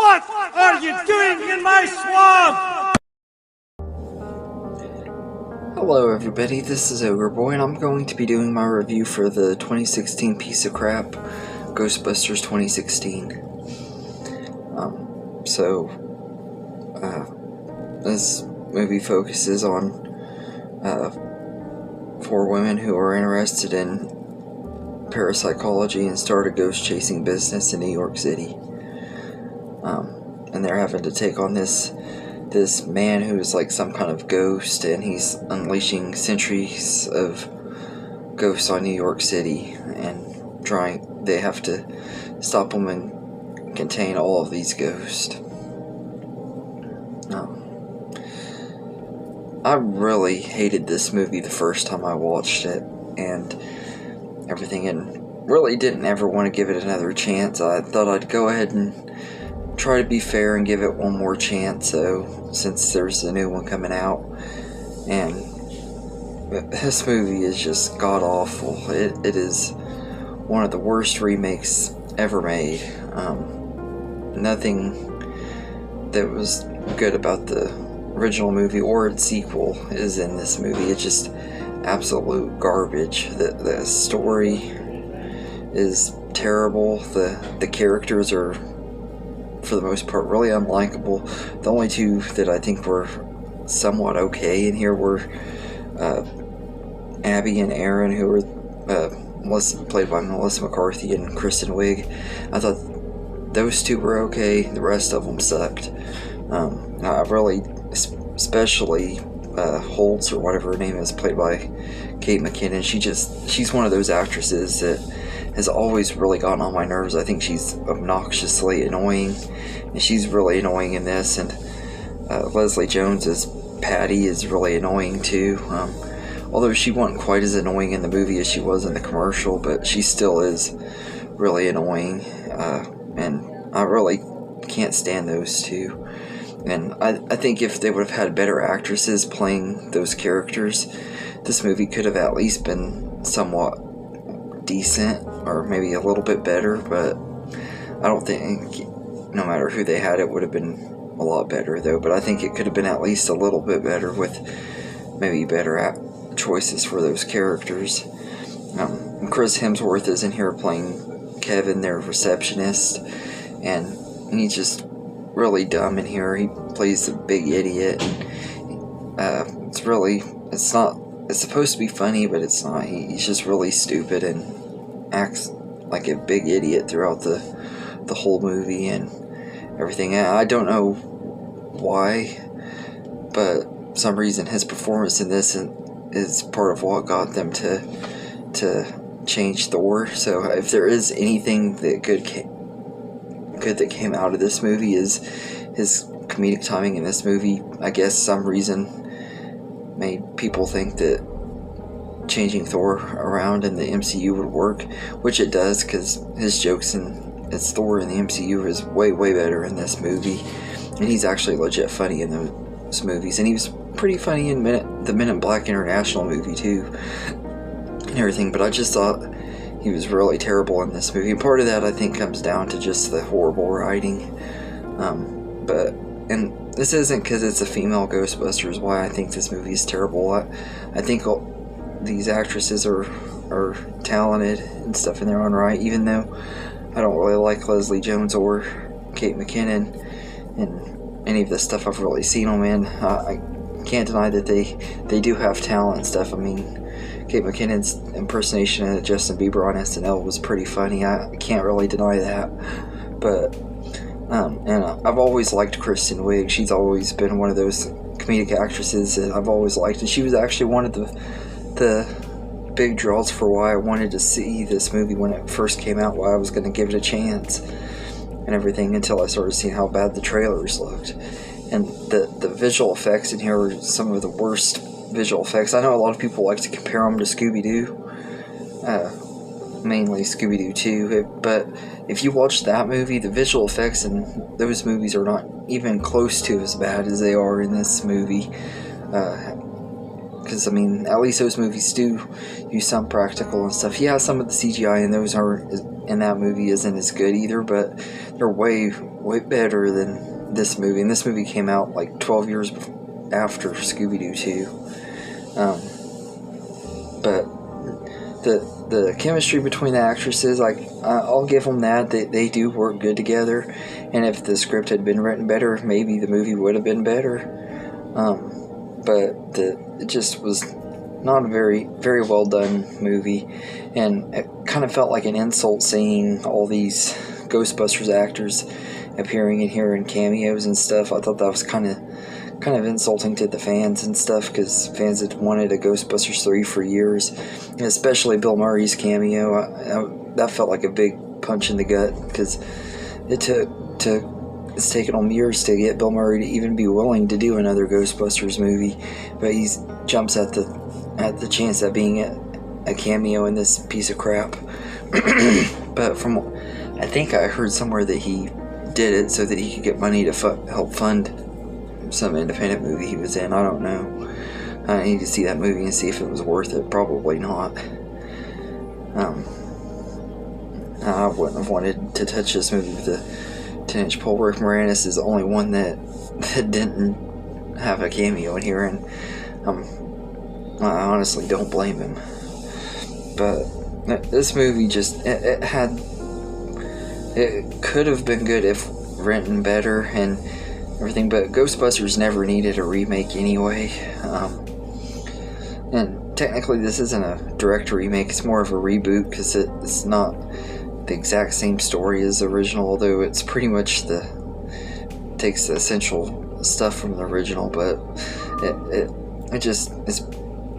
What are you doing in my swamp? Hello everybody, this is Ogre Boy, and I'm going to be doing my review for the 2016 piece of crap, Ghostbusters 2016. This movie focuses on 4 women who are interested in parapsychology and start a ghost-chasing business in New York City. And they're having to take on this man who is like some kind of ghost, and he's unleashing centuries of ghosts on New York City, and they have to stop him and contain all of these ghosts. I really hated this movie the first time I watched it and everything, and really didn't ever want to give it another chance. I thought I'd go ahead and try to be fair and give it one more chance, since there's a new one coming out. And this movie is just god-awful. It is one of the worst remakes ever made. Nothing that was good about the original movie or its sequel is in this movie. It's just absolute garbage. The story is terrible. The characters are, for the most part, really unlikable. The only 2 that I think were somewhat okay in here were Abby and Aaron, who were played by Melissa McCarthy, and Kristen Wiig. I thought those 2 were okay. The rest of them sucked. I really, especially Holtz, or whatever her name is, played by Kate McKinnon. She's one of those actresses that has always really gotten on my nerves. I think she's obnoxiously annoying, and she's really annoying in this. And Leslie Jones as Patty is really annoying too. Although she wasn't quite as annoying in the movie as she was in the commercial, but she still is really annoying. And I really can't stand those 2. And I think if they would have had better actresses playing those characters, this movie could have at least been somewhat decent, or maybe a little bit better. But I don't think, no matter who they had, it would have been a lot better though. But I think it could have been at least a little bit better, with maybe better choices for those characters. Chris Hemsworth is in here playing Kevin, their receptionist, and he's just really dumb in here. He plays a big idiot. It's supposed to be funny, but it's not. He's just really stupid and acts like a big idiot throughout the whole movie and everything. I don't know why, but for some reason his performance in this is part of what got them to change Thor. So if there is anything that good that came out of this movie, is his comedic timing in this movie. I guess some reason made people think that changing Thor around in the MCU would work, which it does, because his jokes as Thor in the MCU is way better in this movie, and he's actually legit funny in those movies. And he was pretty funny in the Men in Black International movie too and everything, but I just thought he was really terrible in this movie. And part of that, I think, comes down to just the horrible writing. And this isn't because it's a female Ghostbusters why I think this movie is terrible. I think these actresses are talented and stuff in their own right, even though I don't really like Leslie Jones or Kate McKinnon and any of the stuff I've really seen them in. I can't deny that they do have talent and stuff. I mean, Kate McKinnon's impersonation of Justin Bieber on SNL was pretty funny. I can't really deny that. But and I've always liked Kristen Wiig. She's always been one of those comedic actresses that I've always liked, and she was actually one of the big draws for why I wanted to see this movie when it first came out, why I was going to give it a chance and everything, until I started seeing how bad the trailers looked. And the visual effects in here are some of the worst visual effects. I know a lot of people like to compare them to Scooby-Doo, mainly Scooby-Doo 2, but if you watch that movie, the visual effects in those movies are not even close to as bad as they are in this movie. Because, I mean, at least those movies do use some practical and stuff. Yeah, some of the CGI in that movie isn't as good either, but they're way way better than this movie. And this movie came out like 12 years after Scooby-Doo 2. But the chemistry between the actresses, I'll give them that. They do work good together. And if the script had been written better, maybe the movie would have been better. But it just was not a very, very well done movie. And it kind of felt like an insult seeing all these Ghostbusters actors appearing in here in cameos and stuff. I thought that was kind of insulting to the fans and stuff, because fans had wanted a Ghostbusters 3 for years, and especially Bill Murray's cameo. That felt like a big punch in the gut, because it's taken him years to get Bill Murray to even be willing to do another Ghostbusters movie, but he jumps at the chance at being a cameo in this piece of crap. But I think I heard somewhere that he did it so that he could get money to help fund some independent movie he was in. I don't know. I need to see that movie and see if it was worth it. Probably not. I wouldn't have wanted to touch this movie with a 10-inch pole. Rick Moranis is the only one that didn't have a cameo in here, and I honestly don't blame him. But this movie just it could have been good if written better and everything, but Ghostbusters never needed a remake anyway. And technically this isn't a direct remake, it's more of a reboot, because it's not the exact same story as the original, although it's pretty much takes the essential stuff from the original, but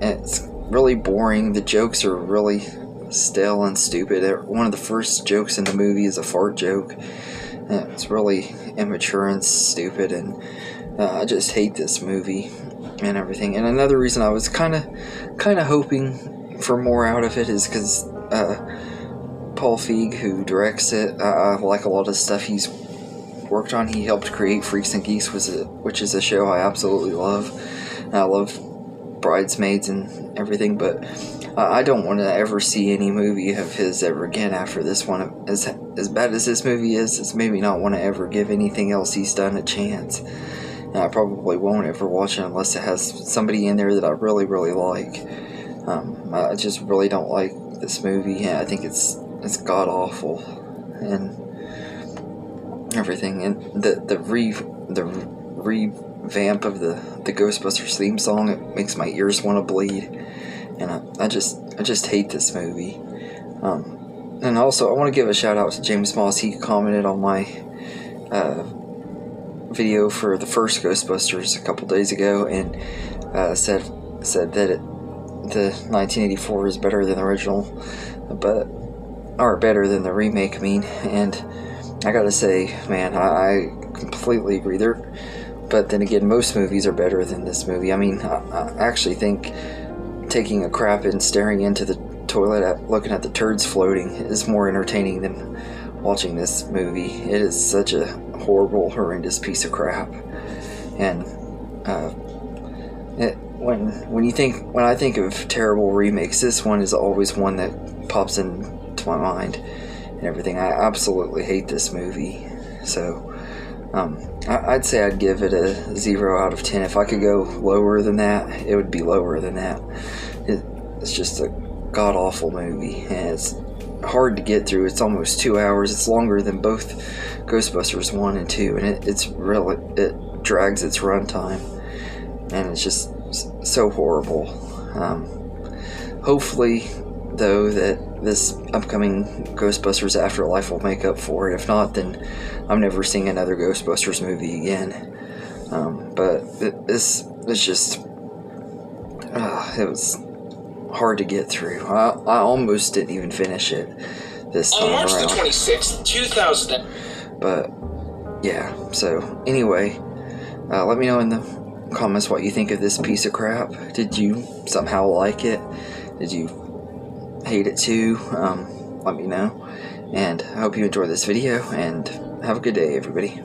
it's really boring. The jokes are really stale and stupid. One of the first jokes in the movie is a fart joke. It's really immature and stupid, and I just hate this movie and everything. And another reason I was kind of hoping for more out of it is because Paul Feig, who directs it, I like a lot of stuff he's worked on. He helped create Freaks and Geeks, which is a show I absolutely love. And I love Bridesmaids and everything, but I don't want to ever see any movie of his ever again after this one. As bad as this movie is, it's made me not want to ever give anything else he's done a chance. And I probably won't ever watch it unless it has somebody in there that I really, really like. I just really don't like this movie, and I think it's god-awful and everything. And the revamp of the Ghostbusters theme song, it makes my ears want to bleed, and I just hate this movie. And also I want to give a shout out to James Moss. He commented on my video for the first Ghostbusters a couple days ago, and said that the 1984 is better than the original, or better than the remake, and I gotta say, man, I completely agree there. But then again, most movies are better than this movie. I mean, I actually think taking a crap and staring into the toilet looking at the turds floating is more entertaining than watching this movie. It is such a horrible, horrendous piece of crap. And when I think of terrible remakes, this one is always one that pops into my mind and everything. I absolutely hate this movie. So I'd say I'd give it a 0 out of 10. If I could go lower than that, it would be lower than that. It's just a god-awful movie, and it's hard to get through. It's almost 2 hours. It's longer than both Ghostbusters 1 and 2, and it drags its runtime, and it's just so horrible. Hopefully, though, that this upcoming Ghostbusters Afterlife will make up for it. If not, then I'm never seeing another Ghostbusters movie again. But this was just it was hard to get through. I almost didn't even finish it this time around. On March the 26th, 2000. But yeah, so anyway, let me know in the comments what you think of this piece of crap. Did you somehow like it? Did you hate it too? Let me know. And I hope you enjoyed this video, and have a good day, everybody.